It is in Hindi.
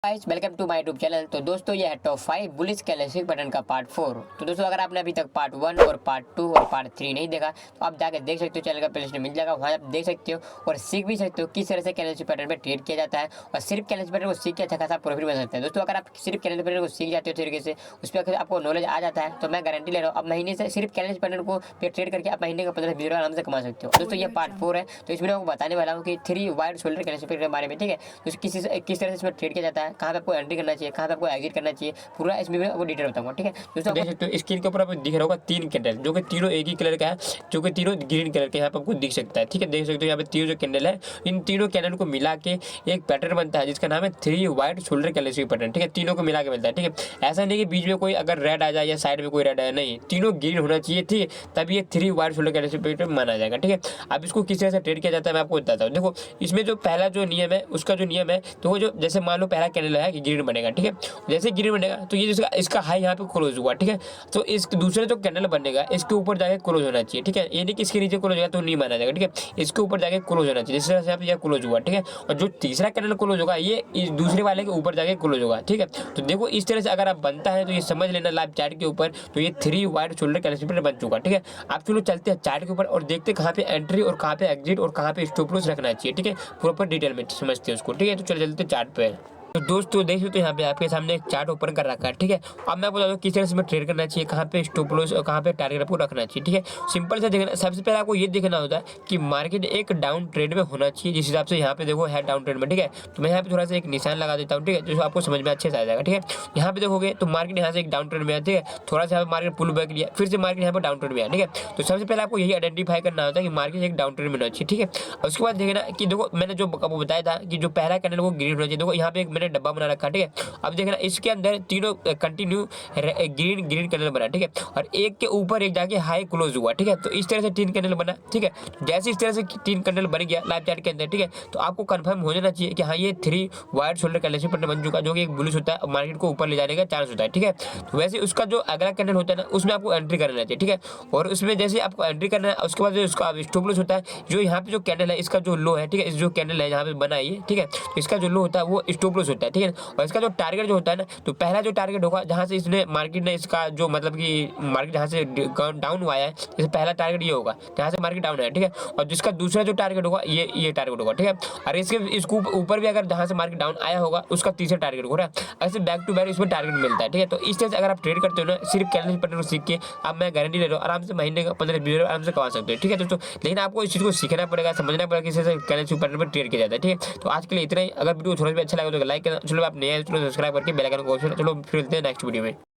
Guys welcome to my YouTube channel. तो दोस्तों ये है टॉप 5 बुलिश कैलेंडर पैटर्न का पार्ट 4। तो दोस्तों अगर आपने अभी तक पार्ट 1 और पार्ट 2 और पार्ट 3 नहीं देखा तो आप जाकर देख सकते हो, चैनल का प्लेलिस्ट में मिल जाएगा, वहाँ आप देख सकते हो और सीख भी सकते हो किस तरह से कैलेंडर पैटर्न में ट्रेड किया जाता है। और सिर्फ कैलेंडर पैटर्न को सीख के अच्छा खासा प्रॉफिट बन सकता है। दोस्तों अगर आप सिर्फ कैलेंडर पैटर्न को सीख जाते हो तरीके से, उस पर आपको नॉलेज आ जाता है तो मैं गारंटी ले रहा हूँ आप महीने से सिर्फ कैलेंडर पैटर्न को ट्रेड करके आप महीने का 15-20 आराम से कमा सकते हो। दोस्तों ये पार्ट 4 है, तो इसमें आपको बताने वाला हूँ कि 3 वाइड शोल्डर कैलेंडर पैटर्न के बारे में, ठीक है। तो किस तरह से इसमें ट्रेड किया जाता है, कहाँ पे आपको एंट्री करना चाहिए, कहाँ पे आपको एग्जिट करना चाहिए, पूरा इसमें मैं आपको डिटेल बताऊंगा, ठीक है। दोस्तों देख सकते हो स्क्रीन के ऊपर आपको दिख रहा होगा 3 कैंडल, जो कि तीनों एक ही कलर का है, जो कि तीनों ग्रीन कलर के यहाँ पे आपको दिख सकता है, ठीक है। देख सकते हो यहाँ पे तीनों जो कैंडल है, इन तीनों कैंडल को मिला के एक पैटर्न बनता है जिसका नाम है 3 वाइड शोल्डर कैलेंडर पैटर्न, ठीक है। तीनों को मिला के मिलता है, ठीक है। ऐसा नहीं कि बीच में कोई अगर रेड आ जाए या साइड में कोई रेड आए, नहीं, तीनों ग्रीन होना चाहिए, ठीक है, तभी ये 3 वाइड शोल्डर कैलेंडर पैटर्न माना जाएगा, ठीक है। अब इसको किस तरह से ट्रेड किया जाता है मैं आपको बताता हूँ। देखो इसमें जो पहला जो नियम है, उसका जो नियम है, तो वो जो जैसे मान लो पहला कैंडल है कि ग्रीन बनेगा, ठीक है। जैसे ग्रीन बनेगा तो ये इसका हाई यहाँ पे क्लोज हुआ, ठीक है। तो इस दूसरे जो कैंडल बनेगा इसके ऊपर जाके क्लोज होना चाहिए, ठीक है। ये नहीं कि इसके नीचे क्लोज होगा तो नहीं माना जाएगा, ठीक है। इसके ऊपर जाके क्लोज होना चाहिए, जिस तरह से यहाँ पे यह क्लोज हुआ, ठीक है। और जो तीसरा कैंडल क्लोज होगा ये इस दूसरे वाले के ऊपर जाके क्लोज होगा, ठीक है। तो देखो इस तरह से अगर आप बनता है तो ये समझ लेना लाइव चार्ट के ऊपर, तो ये 3 वाइड शोल्डर कैलेंडर बन चुका, ठीक है। आप चलो चलते हैं चार्ट के ऊपर और देखते कहाँ पे एंट्री और कहाँ पे एग्जिट और कहाँ पे स्टॉप लॉस रखना चाहिए, ठीक है। प्रॉपर डिटेल में समझते हैं उसको, ठीक है। तो चलो चलते चार्ट पे। तो दोस्तों देख सकते हो यहाँ पे आपके सामने एक चार्ट ओपन कर रखा है, ठीक है। अब मैं बता दूँ किस तरह से मैं ट्रेड करना चाहिए, कहाँ पे स्टॉप लॉस और कहाँ पे टारगेट आपको रखना चाहिए, ठीक है। सिंपल से देखना, सबसे पहले आपको ये देखना होता है कि मार्केट एक डाउन ट्रेड में होना चाहिए, जिस हिसाब से यहाँ पे देखो है डाउन ट्रेड में, ठीक है। तो मैं यहाँ पे थोड़ा सा एक निशान लगा देता हूँ, ठीक है, जो आपको समझ में अच्छे से आ जाएगा, ठीक है। यहाँ पे देखोगे तो मार्केट यहाँ से एक डाउन ट्रेड में है, ठीक है। थोड़ा सा मार्केट पुल बैक लिया, फिर से मार्केट यहाँ पे डाउन ट्रेड में है, ठीक है। तो सबसे पहले आपको यही आइडेंटिफाई करना होता है कि मार्केट एक डाउन ट्रेड में होना चाहिए, ठीक है। और उसके बाद देखना कि देखो मैंने जो आपको बताया था कि जो पहला कैंडल वो ग्रीन होना चाहिए, देखो यहाँ पे एक मैंने डब्बा बना रखा, ठीक है। अब देखना इसके अंदर तीनों कंटिन्यू ग्रीन ग्रीन कैंडल बना, ठीक है। और एक के ऊपर एक जाके हाई क्लोज हुआ, ठीक है। तो इस तरह से 3 कैंडल बना, ठीक है। जैसे इस तरह से 3 कैंडल बन गया लाइव चार्ट के अंदर, ठीक है। तो आपको कंफर्म हो जाना चाहिए कि हाँ ये 3 वाइड शोल्डर कैंडल पैटर्न बन चुका, जो कि एक बुलिश होता है, मार्केट को ऊपर ले जाने का चांस होता है, ठीक है। तो वैसे उसका जो अगला कैंडल होता है ना, उसमें आपको एंट्री करना चाहिए, ठीक है। और उसमें जैसे आपको एंट्री करना है उसके बाद जो उसका स्टॉप लॉस होता है, जो यहाँ पे जो कैंडल है इसका जो लो है, ठीक है, इस जो कैंडल है यहाँ पे बना है, ठीक है। तो इसका जो लो होता है वो स्टॉप लॉस होता है, ठीक है। और इसका जो टारगेट जो होता है ना, तो पहला जो टारगेट होगा जहां से इसने मार्केट ने इसका जो मतलब कि मार्केट जहां से डाउन हुआ है, जैसे पहला टारगेट ये होगा जहां से मार्केट डाउन है, ठीक है। और जिसका दूसरा जो टारगेट होगा ये टारगेट होगा, ठीक है। और इसके ऊपर भी अगर जहां से मार्केट डाउन आया होगा उसका तीसरा टारगेट होगा, ऐसे बैक टू बैक इसमें टारगेट मिलता है, ठीक है। तो इस तरह से अगर आप ट्रेड करते हो ना सिर्फ कैलेंडर पैटर्न को सीख के, अब मैं गारंटी ले रहा हूँ आराम से महीने का 15-20 आराम से कमा सकते हो, ठीक है दोस्तों। लेकिन आपको इस चीज़ को सीखना पड़ेगा, समझना पड़ेगा किस तरह से कैलेंडर पैटर्न पर ट्रेड किया जाता है, ठीक है। तो आज के लिए इतना ही। अगर वीडियो थोड़ा भी अच्छा लगा तो लाइक करना, चलो आप नए चलो सब्सक्राइब करके बेल आइकन को चलो फिर मिलते हैं नेक्स्ट वीडियो में।